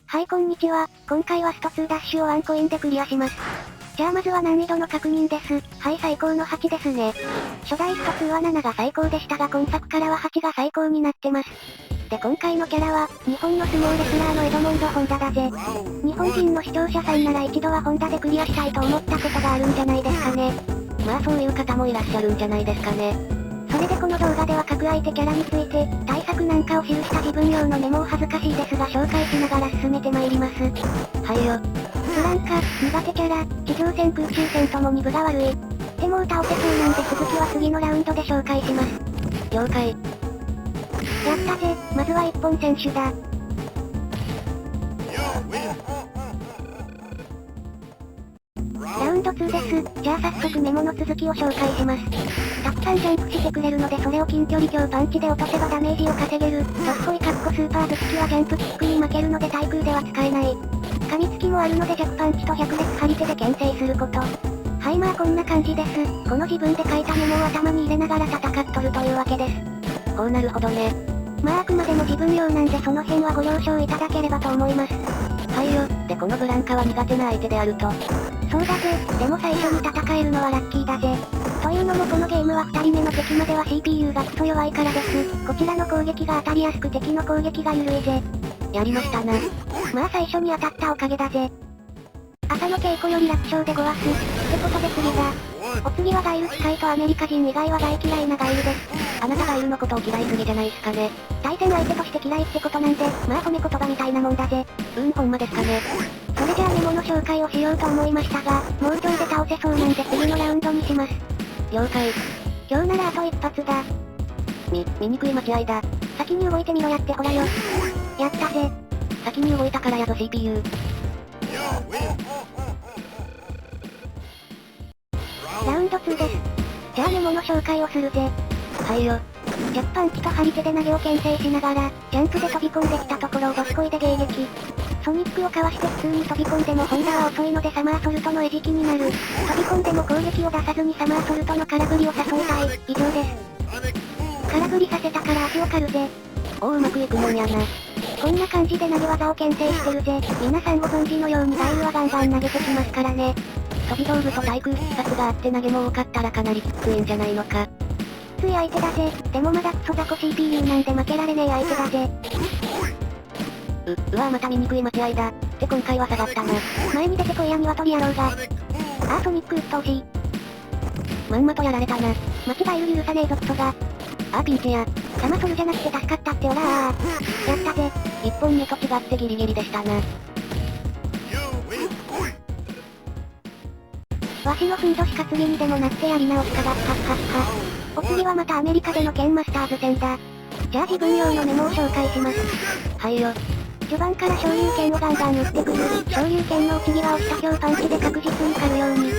はいこんにちは、今回はスト2ダッシュをワンコインでクリアします。じゃあまずは難易度の確認です。はい最高の8ですね。初代スト2は7が最高でしたが今作からは8が最高になってます。で今回のキャラは、日本の相撲レスラーのエドモンド・ホンダだぜ。日本人の視聴者さんなら一度はホンダでクリアしたいと思ったことがあるんじゃないですかね。まあそういう方もいらっしゃるんじゃないですかね。それでこの動画では各相手キャラについて、対策なんかを記した自分用のメモを恥ずかしいですが紹介しながら進めてまいります。はいよ。スランカ、苦手キャラ、地上戦空中戦ともに分が悪い。でも倒せそうなんで続きは次のラウンドで紹介します。了解。やったぜ、まずは一本選手だ。ラウンド2です。じゃあ早速メモの続きを紹介します。たくさんジャンプしてくれるのでそれを近距離強パンチで落とせばダメージを稼げる。ドスコイスーパー頭突きはジャンプキックに負けるので対空では使えない。噛みつきもあるので弱パンチと百列張り手で牽制すること。はいまあこんな感じです。この自分で書いたメモを頭に入れながら戦っとるというわけです。ほうなるほどね。まああくまでも自分用なんでその辺はご了承いただければと思います。はいよ。でこのブランカは苦手な相手であると。そうだぜ、でも最初に戦えるのはラッキーだぜ。というのもこのゲームは2人目の敵までは CPU がクソ弱いからです。こちらの攻撃が当たりやすく敵の攻撃が緩いぜ。やりましたな。まあ最初に当たったおかげだぜ。朝の稽古より楽勝でごわす。ってことで次だ。お次はガイル使いとアメリカ人以外は大嫌いなガイルです。あなたガイルのことを嫌いすぎじゃないっすかね。対戦相手として嫌いってことなんで、まあ褒め言葉みたいなもんだぜ。ほんまですかね。それじゃあメモの紹介をしようと思いましたが、もう今日で倒せそうなんで次のラウンドにします。了解。今日ならあと一発だ。醜い間違いだ。先に動いてみろやってほらよ。やったぜ。先に動いたからやぞ CPU。ラウンド2です。じゃあメモの紹介をするぜ。はいよ。弱パンチと張り手で投げを牽制しながら、ジャンプで飛び込んできたところをドスコイで迎撃。ソニックをかわして普通に飛び込んでもホンダは遅いのでサマーソルトの餌食になる。飛び込んでも攻撃を出さずにサマーソルトの空振りを誘いたい。以上です。空振りさせたから足を刈るぜ。おうまくいくもんやな。こんな感じで投げ技を牽制してるぜ。皆さんご存知のようにガイルはガンガン投げてきますからね。飛び道具と対空必殺があって投げも多かったらかなりきついんじゃないのか。きつい相手だぜ。でもまだクソ雑魚 CPU なんで負けられねえ相手だぜ。うわまた醜い間違いだ。って今回は下がったな。前に出てこいや鶏野郎が。ああソニック鬱陶しい。まんまとやられたな。間違える許さねえぞクソが。あーピンチや。サマソルじゃなくて助かったっておらー。やったぜ。1本目と違ってギリギリでしたな。わしのふんどし担ぎにでもなってやり直すかがっはっはっは。お次はまたアメリカでの剣マスターズ戦だ。じゃあ自分用のメモを紹介します。はいよ。序盤から昇竜拳をガンガン打ってくる。昇竜拳の内際を下強パンチで確実に狩るように。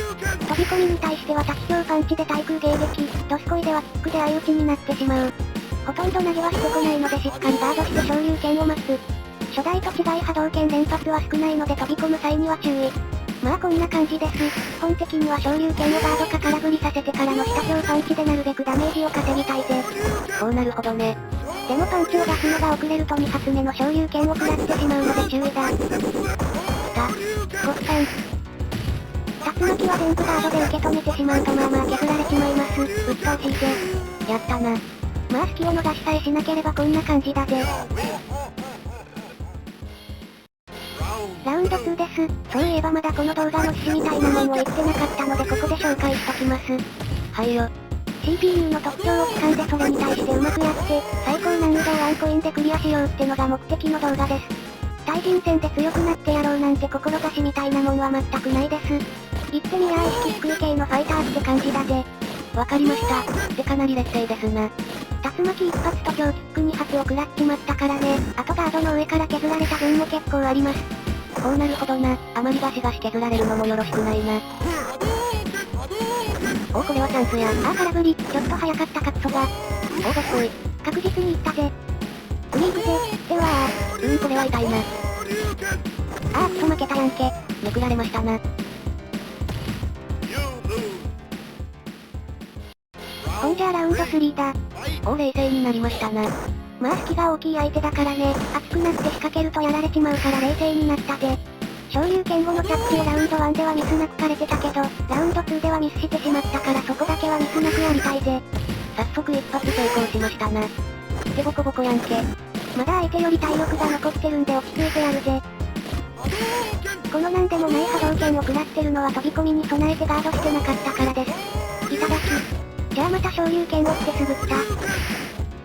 飛び込みに対しては滝強パンチで対空迎撃。ドスコイではキックで相打ちになってしまう。ほとんど投げはしてこないのでしっかりガードして昇竜拳を待つ。初代と違い波動拳連発は少ないので飛び込む際には注意。まあこんな感じです。基本的には昇竜拳をガードか空振りさせてからの下強パンチでなるべくダメージを稼ぎたいぜ。そうなるほどね。でもパンチを出すのが遅れると2発目の昇竜拳を食らってしまうので注意だ。ごっさん。竜巻は全部ガードで受け止めてしまうとまあまあ削られちまいます。鬱陶しいぜ。やったな。まあ隙を逃しさえしなければこんな感じだぜ。ラウンド2です。そういえばまだこの動画の趣旨みたいなもんを言ってなかったのでここで紹介しときます。はいよ。CPU の特徴を掴んでそれに対してうまくやって、最高難易度をワンコインでクリアしようってのが目的の動画です。対人戦で強くなってやろうなんて志みたいなもんは全くないです。言ってみや意識低い系のファイターって感じだぜ。わかりました。ってかなり劣勢ですな。竜巻一発と強キック2発を食らっちまったからね。あとガードの上から削られた分も結構あります。こうなるほどな。あまりガシガシ削られるのもよろしくないな。おこれはチャンスや。ああ空振り、ちょっと早かったかクソが。おどっこい。確実にいったぜ。クリークぜ。ではこれは痛いな。ああクソ負けたやんけ。めくられましたな。ほんじゃあラウンド3だ。冷静になりましたな。まあ隙が大きい相手だからね、熱くなって仕掛けるとやられちまうから冷静になったぜ。昇竜拳後の着地をラウンド1ではミスなくされてたけど、ラウンド2ではミスしてしまったからそこだけはミスなくやりたいぜ。早速一発成功しましたな。ってボコボコやんけ。まだ相手より体力が残ってるんで落ち着いてやるぜ。このなんでもない波動拳を食らってるのは飛び込みに備えてガードしてなかったからです。いただき。じゃあまた昇竜拳をってすぐった。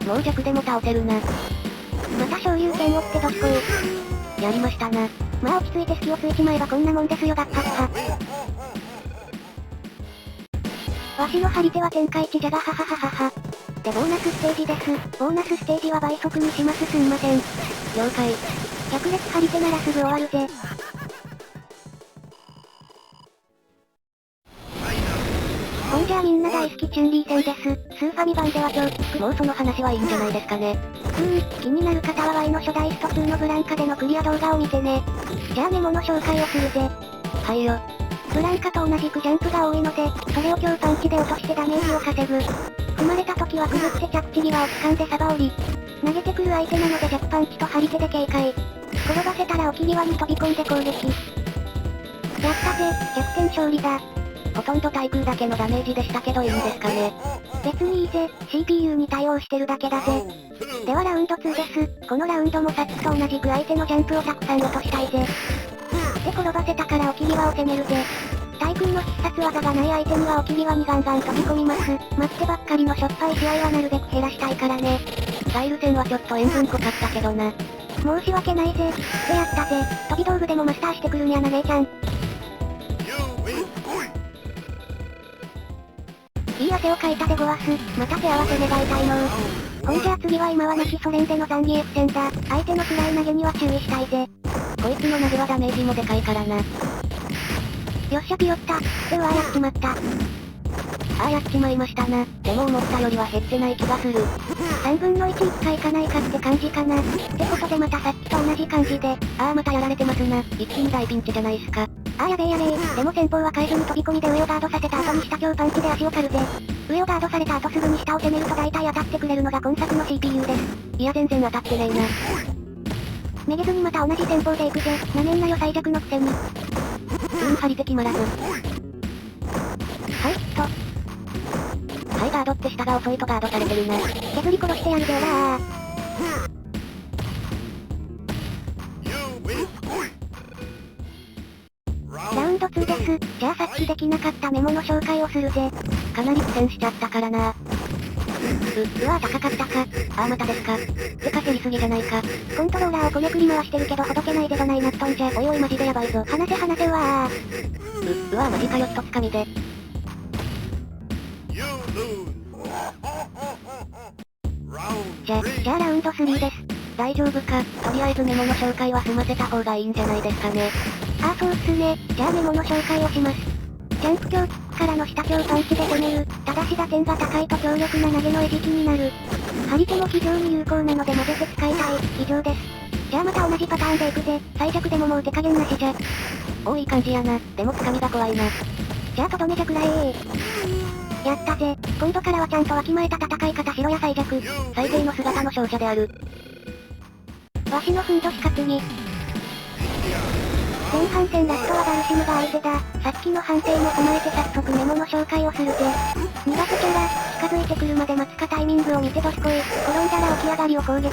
もう弱でも倒せるな。また昇竜拳をってどすこい。やりましたな。まあ落ち着いて隙をついちまえばこんなもんですよだったっは。わしの張り手は天下一じゃがははははは。でボーナスステージです。ボーナスステージは倍速にしますすんません。了解。百列張り手ならすぐ終わるぜ。ほんじゃあみんな大好きチュンリー戦です。スーファミ版ではもうその話はいいんじゃないですかね。気になる方は Y の初代スト2のブランカでのクリア動画を見てね。じゃあメモの紹介をするぜ。はいよ。ブランカと同じくジャンプが多いので、それを強パンチで落としてダメージを稼ぐ。踏まれた時はくぐって着地際を掴んでサバ折り。投げてくる相手なので弱パンチと張り手で警戒。転ばせたら置き際に飛び込んで攻撃。やったぜ、逆転勝利だ。ほとんど対空だけのダメージでしたけどいいんですかね。別にいいぜ、CPU に対応してるだけだぜ。ではラウンド2です。このラウンドもさっきと同じく相手のジャンプをたくさん落としたいぜ。で転ばせたから置き際を攻めるぜ。対空の必殺技がない相手には置き際にガンガン飛び込みます。待ってばっかりのしょっぱい試合はなるべく減らしたいからね。ガイル戦はちょっと塩分濃かったけどな。申し訳ないぜ。でやったぜ。飛び道具でもマスターしてくるにゃな姉ちゃん。いい汗をかいたでごわす。また手合わせ願いたいのほんじゃあ次は今はなきソ連でのザンギエフ戦だ。相手のフライ投げには注意したいぜ。こいつの投げはダメージもでかいからな。よっしゃピヨった。うわやっちまった。ああやっちまいましたな。でも思ったよりは減ってない気がする。3分の1いくかいかないかって感じかな。ってことでまたさっきと同じ感じで。ああまたやられてますな。一気に大ピンチじゃないっすか。ああやべえやべえ。でも先方は変えずに飛び込みで上をガードさせた後に下強パンチで足を刈るぜ。上をガードされた後すぐに下を攻めると大体当たってくれるのが今作の CPU です。いや全然当たってねえな。めげずにまた同じ戦法で行くぜ。なめんなよ最弱のくせに。張り手決まらず。はいと。はいガードって下が遅いとガードされてるな。削り殺してやるぜオラー。ラウンド2です。じゃあさっきできなかったメモの紹介をするぜ。かなり苦戦しちゃったからな。うわ高かったか。ああまたですか。てか減りすぎじゃないか。コントローラーをこねくり回してるけどほどけないでどないなっとんじゃ。おいおいマジでやばいぞ。離せ離せうわうわマジかよひとつかみで。じゃあラウンド3です。大丈夫か。とりあえずメモの紹介は済ませた方がいいんじゃないですかね。ああそうっすね。じゃあメモの紹介をします。ジャンプ強からの下強パンチで攻める。ただし打点が高いと強力な投げの餌食になる。張り手も非常に有効なので混ぜて使いたい。以上です。じゃあまた同じパターンでいくぜ。最弱でももう手加減なしじゃ。おーいい感じやな。でもつかみが怖いな。じゃあとどめじゃくらえやったぜ。今度からはちゃんとわきまえた戦い方しろや最弱。最低の姿の勝者である。わしのふんどし担ぎ。前半戦ラストはダルシムが相手だ。さっきの反省も踏まえて早速メモの紹介をするぜ。苦手キャラ、近づいてくるまで待つかタイミングを見てどすこい。転んだら起き上がりを攻撃。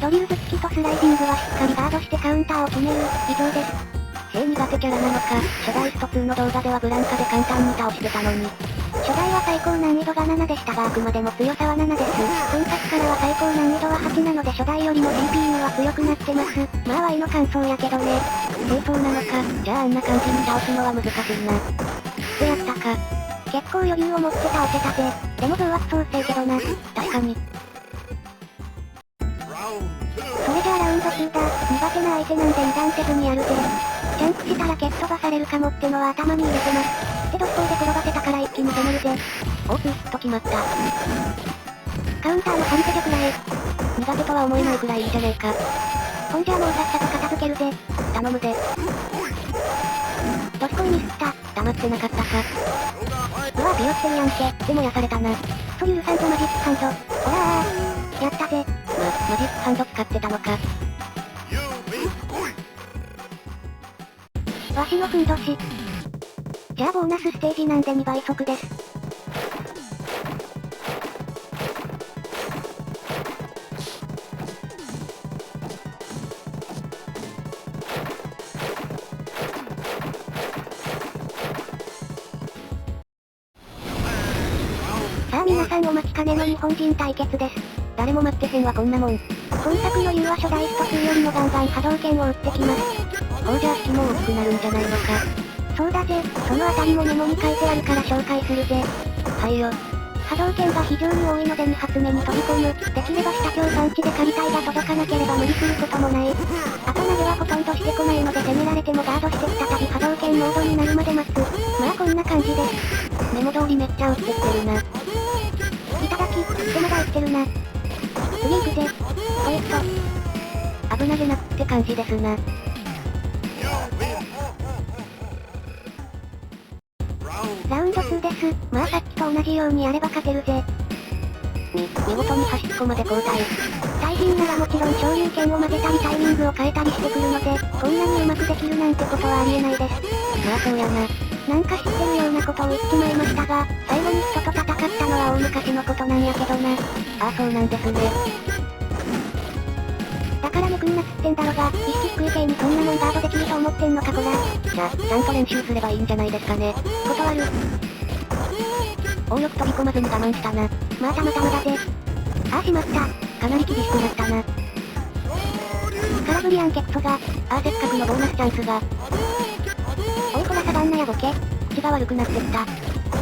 ドリルズ付きとスライディングはしっかりガードしてカウンターを決める。以上です。苦手キャラなのか。初代スト2の動画ではブランカで簡単に倒してたのに。初代は最高難易度が7でしたがあくまでも強さは7です。今作からは最高難易度は8なので初代よりも CPU は強くなってます。まあ Y の感想やけどね。清掃なのか。じゃああんな感じに倒すのは難しいな。でやったか。結構余裕を持って倒せたぜ。でも増圧そうせいけどな。確かに。それじゃあラウンド2だ。苦手な相手なんで油断せずにやるぜ。ジャンプしたら蹴っ飛ばされるかもってのは頭に入れてます。でドッコイで転ばせたから一気に攻めるぜ。おーツーヒット決まった。カウンターの張り手じゃくらえ。苦手とは思えないくらいいいじゃねえか。ほんじゃあもうさっさと片付けるぜ。頼むぜ。ドスコイミスった。黙ってなかったか。うわビヨってるやんけ。でもやされたな。クソ許さんぞマジックハンド。ほらー。やったぜ。マジックハンド使ってたのか。わしのふんどし。じゃあボーナスステージなんで2倍速です。さあ皆さんお待ちかねの日本人対決です。誰も待ってへんわこんなもん。本作の U は初代スト2よりもガンガン波動拳を打ってきます。ほうじゃあ式も大きくなるんじゃないのか。そうだぜ、そのあたりもメモに書いてあるから紹介するぜ。はいよ。波動拳が非常に多いので2発目に飛び込む。できれば下強パンチで仮体が届かなければ無理することもない。後投げはほとんどしてこないので攻められてもガードして再び波動拳モードになるまで待つ。まあこんな感じです。メモ通りめっちゃ打ってってるな。いただき、ってまだ言ってるな。次行くぜ。ポイント。危なげなくって感じですな。ラウンド2です。まあさっきと同じようにやれば勝てるぜ。見事に端っこまで交代。対人ならもちろん昇竜拳を混ぜたりタイミングを変えたりしてくるので、こんなにうまくできるなんてことはありえないです。まあそうやな。なんか知ってるようなことを言っちまいましたが、最後に人と戦ったのは大昔のことなんやけどな。ああそうなんですね。だからめくんなっつってんだろが、意識低い系にそんなもんガードできると思ってんのかこら。ちゃんと練習すればいいんじゃないですかね。断る。よく飛び込まずに我慢したな。まあたまたまだぜ。ああしまった。かなり厳しくなったな。空振りやんけクソが。せっかくのボーナスチャンスが。おいこらサバンナやボケ。口が悪くなってきた。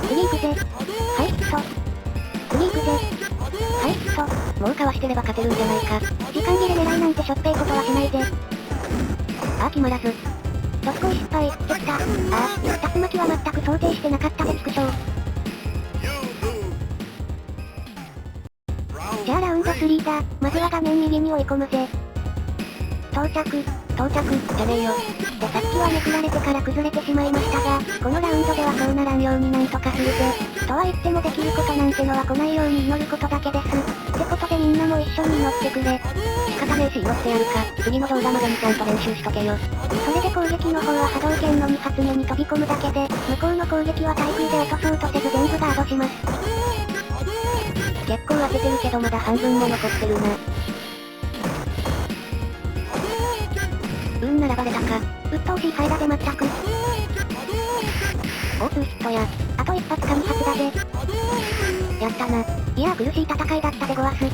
次行くぜ。はいヒット。次行くぜ。はいヒット。もうかわしてれば勝てるんじゃないか。時間切れ狙いなんてしょっぺいことはしないぜ。決まらず。どっこい失敗。できた。竜巻は全く想定してなかったで畜生。じゃあラウンド3だ。まずは画面右に追い込むぜ。到着じゃねえよ。でさっきはめくられてから崩れてしまいましたが、このラウンドではそうならんようになんとかするぜ。とは言ってもできることなんてのは来ないように祈ることだけです。ってことでみんなも一緒に祈ってくれ。仕方ねえし祈ってやるか。次の動画までにちゃんと練習しとけよ。それで攻撃の方は波動拳の2発目に飛び込むだけで、向こうの攻撃は対空で落とそうとせず全部ガードします。結構当ててるけどまだ半分も残ってるな。並ばれたか。鬱陶しいファイダで全く。オープンヒットや。あと一発か2発だぜ。やったな。いや苦しい戦いだったでごわす。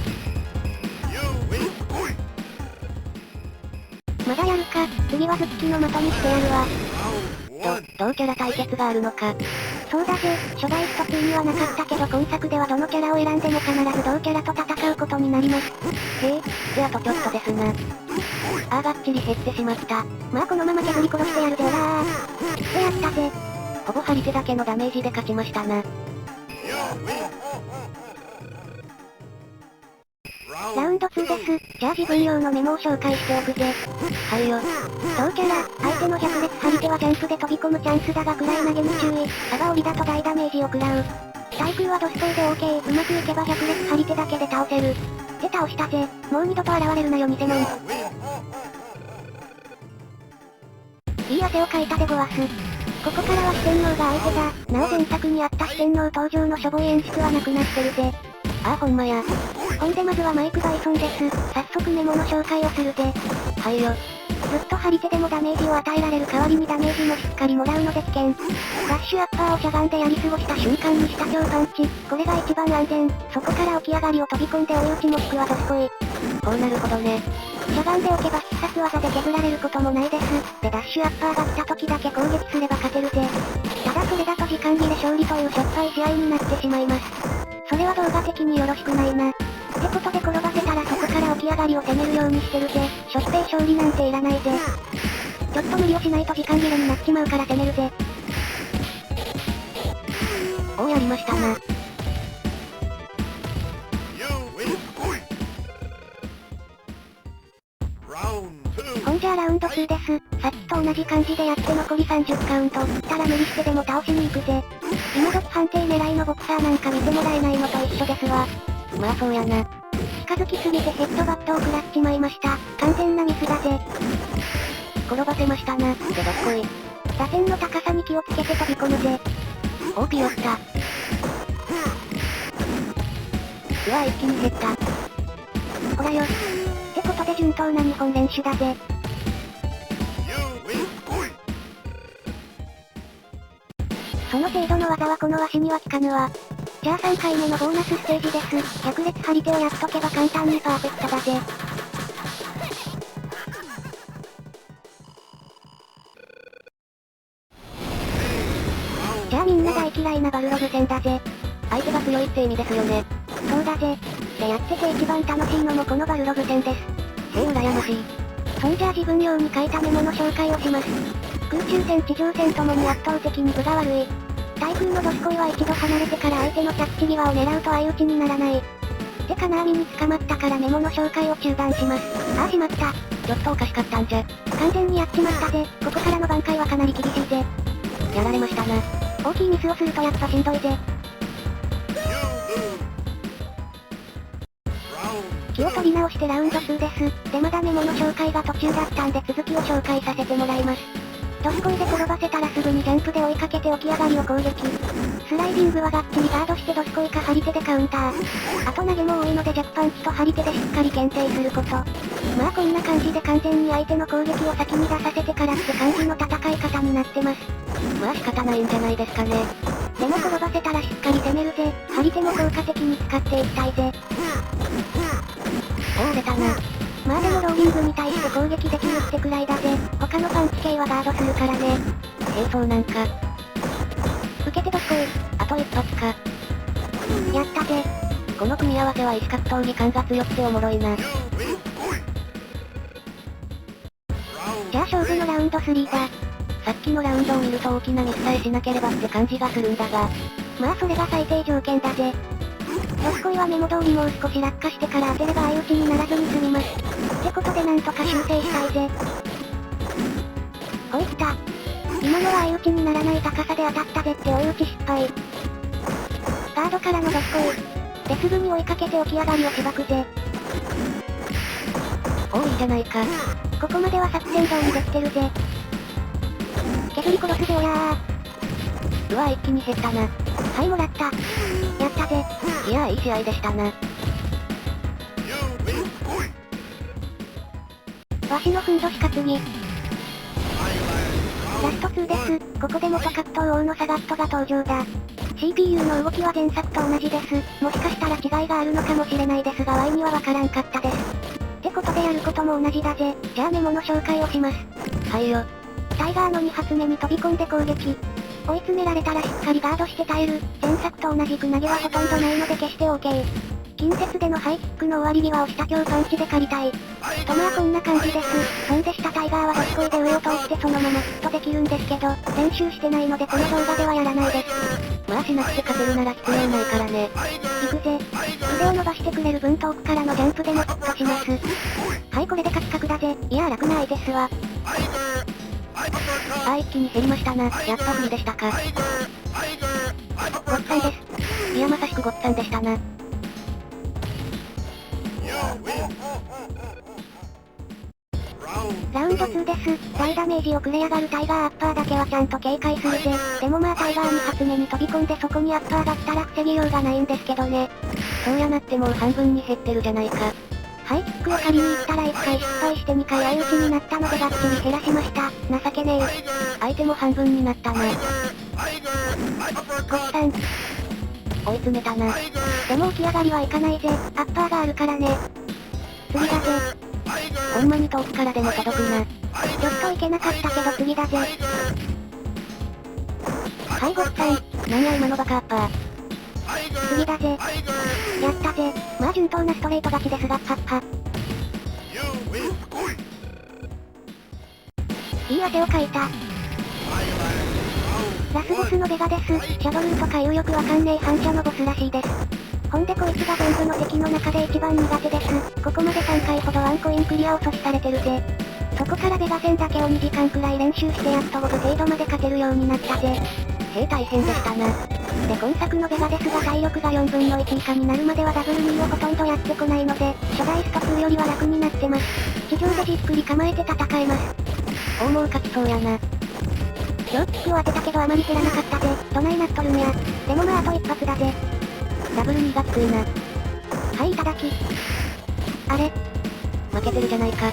まだやるか。次はズッキの的にしてやるわ。同キャラ対決があるのか。そうだぜ、初代スト2にはなかったけど今作ではどのキャラを選んでも必ず同キャラと戦うことになります。であとちょっとですな。がっちり減ってしまった。まあこのまま削り殺してやるでおらー。でやったぜ。ほぼ張り手だけのダメージで勝ちましたな。ラウンド2です。じゃあ自分用のメモを紹介しておくぜ。はいよ。同キャラ、相手の百列張り手はジャンプで飛び込むチャンスだが暗い投げに注意。が降りだと大ダメージを食らう。対空はドスコイで OK。うまくいけば百列張り手だけで倒せる。で倒したぜ。もう二度と現れるなよ偽物。いい汗をかいたでごわす。ここからは四天王が相手だ。なお前作にあった四天王登場のしょぼい演出はなくなってるぜ。ほんまや。ほんでまずはマイク・バイソンです。早速メモの紹介をするぜ。はいよ。ずっと張り手でもダメージを与えられる代わりにダメージもしっかりもらうので危険。ダッシュアッパーをしゃがんでやり過ごした瞬間に下強パンチ。これが一番安全。そこから起き上がりを飛び込んで追い打ちもしくはドスコイ。こうなるほどね。しゃがんでおけば必殺技で削られることもないです。でダッシュアッパーが来た時だけ攻撃すれば勝てるぜ。ただそれだと時間切れ勝利というしょっぱい試合になってしまいます。それは動画的によろしくないな。ってことで転ばせたらそこから起き上がりを攻めるようにしてるぜ。しょっぺい勝利なんていらないぜ。ちょっと無理をしないと時間切れになっちまうから攻めるぜ。やりましたな。ほんじゃあラウンド2です。さっきと同じ感じでやって残り30カウント打ったら無理してでも倒しに行くぜ。今時判定狙いのボクサーなんか見てもらえないのと一緒ですわ。まあそうやな。し近づきすぎてヘッドバットを食らっちまいました。完全なミスだぜ。転ばせましたな。でどっこい。打線の高さに気をつけて飛び込むぜ。OP 寄った。うわ、一気に減った。ほらよ。ってことで順当な2本連取だぜ。その程度の技はこの足には効かぬわ。じゃあ3回目のボーナスステージです。百列張り手をやっとけば簡単にパーフェクトだぜ。じゃあみんな大嫌いなバルログ戦だぜ。相手が強いって意味ですよね。そうだぜ。でやってて一番楽しいのもこのバルログ戦です。羨ましい。そんじゃあ自分用に書いたメモの紹介をします。空中戦地上戦ともに圧倒的に分が悪い。対空のドスコイは一度離れてから相手の着地際を狙うと相打ちにならない。って金網に捕まったからメモの紹介を中断します。ああしまった。ちょっとおかしかったんじゃ。完全にやっちまったぜ。ここからの挽回はかなり厳しいぜ。やられましたな。大きいミスをするとやっぱしんどいぜ。気を取り直してラウンド2です。でまだメモの紹介が途中だったんで続きを紹介させてもらいます。ドスコイで転ばせたらすぐにジャンプで追いかけて起き上がりを攻撃。スライディングはがっちりガードしてドスコイか張り手でカウンター。あと投げも多いので弱パンチと張り手でしっかり検定すること。まあこんな感じで完全に相手の攻撃を先に出させてからって感じの戦い方になってます。まあ仕方ないんじゃないですかね。でも転ばせたらしっかり攻めるぜ。張り手も効果的に使っていきたいぜ。おお出たな。まあでもローリングに対して攻撃できるってくらいだぜ。他のパンチ系はガードするからね。そうなんか。受けてどっこい。あと一発か。やったぜ。この組み合わせは異種格闘技感が強くておもろいな。じゃあ勝負のラウンド3だ。さっきのラウンドを見ると大きなミスさえしなければって感じがするんだが。まあそれが最低条件だぜ。ドスコイはメモ通りもう少し落下してから当てれば相打ちにならずに済みます。ってことでなんとか修正したいぜ。ほい来た。今のは相打ちにならない高さで当たったぜって追い打ち失敗。ガードからのドスコイ。ですぐに追いかけて起き上がりをしばくぜ。おおいいじゃないか。ここまでは作戦通りできてるぜ。削り殺すぜおやー。うわ一気に減ったな。はいもらった。やったぜ。いやーいい試合でしたな。わしのふんどし担ぎ。ラスト2です。ここで元格闘王のサガットが登場だ。CPU の動きは前作と同じです。もしかしたら違いがあるのかもしれないですが Y にはわからんかったです。ってことでやることも同じだぜ。じゃあメモの紹介をします。はいよ。タイガーの2発目に飛び込んで攻撃。追い詰められたらしっかりガードして耐える。前作と同じく投げはほとんどないので決して OK。近接でのハイキックの終わり際を下強パンチで狩りたい。とまあこんな感じです。そんで下タイガーはドスコイで上を通ってそのままヒットできるんですけど、練習してないのでこの動画ではやらないです。まあしなくて勝てるなら必要ないからね。行くぜ。腕を伸ばしてくれる分遠くからのジャンプでもヒットします。はいこれで勝ち確だぜ。いやー楽な相手っすわ。あ一気に減りましたな。やっぱ不利でしたか。ごっつぁんです。いやまさしくごっつぁんでしたな。ラウンド2です。大ダメージを食れやがるタイガーアッパーだけはちゃんと警戒するぜ。でもまあタイガー2発目に飛び込んでそこにアッパーが来たら防ぎようがないんですけどね。そうやなってもう半分に減ってるじゃないか。ハイキックを借りに行ったら1回失敗して2回相打ちになったのでがっちり減らしました。情けねえ。相手も半分になったな。ごっつぁん。追い詰めたな。でも起き上がりはいかないぜ。アッパーがあるからね。次だぜ。ほんまに遠くからでも届くな。ちょっといけなかったけど次だぜ。はいごっつぁん。なんや今のバカアッパー。次だぜ。やったぜ。まあ順当なストレート勝ちですが、はっは。いい汗をかいた。ラスボスのベガです。シャドルーとかいうよくわかんねえ反射のボスらしいです。ほんでこいつが全部の敵の中で一番苦手です。ここまで3回ほどワンコインクリアを阻止されてるぜ。そこからベガ戦だけを2時間くらい練習してやっと5分程度まで勝てるようになったぜ。大変でしたな。で今作のベガですが体力が4分の1以下になるまではダブル2をほとんどやってこないので、初代スト2よりは楽になってます。地上でじっくり構えて戦えます。おおもう勝ちそうやな。両キックを当てたけどあまり減らなかったぜ。どないなっとるんや。でもまああと一発だぜ。ダブル2がきついな。はい、いただき。あれ負けてるじゃないか。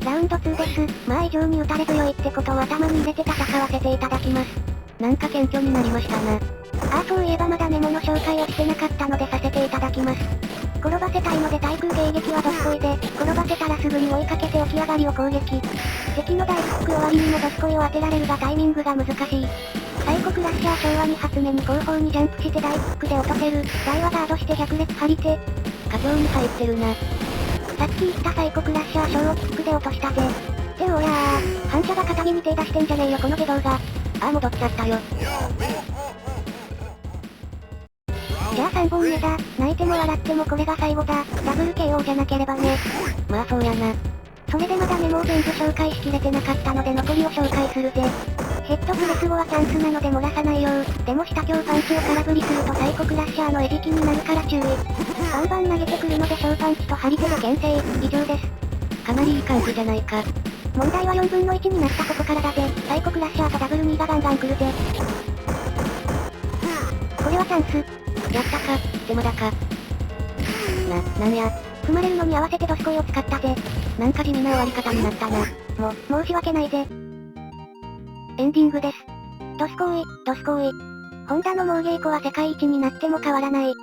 ラウンド2です。まあ以上に打たれ強いってことを頭に入れて戦わせていただきます。なんか謙虚になりましたな。ああそういえばまだメモの紹介をしてなかったのでさせていただきます。転ばせたいので対空迎撃はどすこいで、転ばせたらすぐに追いかけて起き上がりを攻撃。敵の大フック終わりにもどすこいを当てられるがタイミングが難しい。サイコクラッシャー昭和2発目に後方にジャンプして大フックで落とせる。大はガードして100列張り手。過剰に入ってるな。さっき言ったサイコクラッシャー小をキックで落としたぜ。っておやー、反射が肩着に手出してんじゃねえよこの下道が。ああ戻っちゃったよ。じゃあ3本目だ。泣いても笑ってもこれが最後だ。ダブル KO じゃなければね。まあそうやな。それでまだメモを全部紹介しきれてなかったので残りを紹介するぜ。ヘッドプレス後はチャンスなので漏らさないよう。でも下強パンチを空振りするとサイコクラッシャーの餌食になるから注意。バンバン投げてくるので小パンチと張り手で牽制。以上です。かなりいい感じじゃないか。問題は4分の1になったここからだぜ。サイコクラッシャーとダブル2がガンガン来るぜ。これはチャンス。やったか、でまだか。なんや。踏まれるのに合わせてドスコイを使ったぜ。なんか地味な終わり方になったな。申し訳ないぜ。エンディングです。ドスコーイ、ドスコーイ。ホンダの猛稽古は世界一になっても変わらない。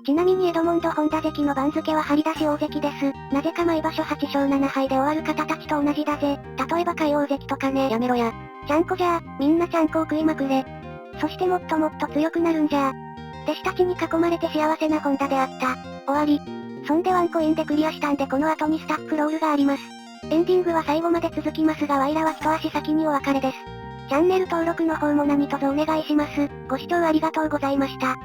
ちなみにエドモンド・ホンダ関の番付は張り出し大関です。なぜか毎場所8勝7敗で終わる方たちと同じだぜ。例えば海王関とかね。やめろや。ちゃんこじゃみんなちゃんこを食いまくれ。そしてもっともっと強くなるんじゃ弟子たちに囲まれて幸せなホンダであった。終わり。そんでワンコインでクリアしたんでこの後にスタッフロールがあります。エンディングは最後まで続きますがワイらは一足先にお別れです。チャンネル登録の方も何卒お願いします。ご視聴ありがとうございました。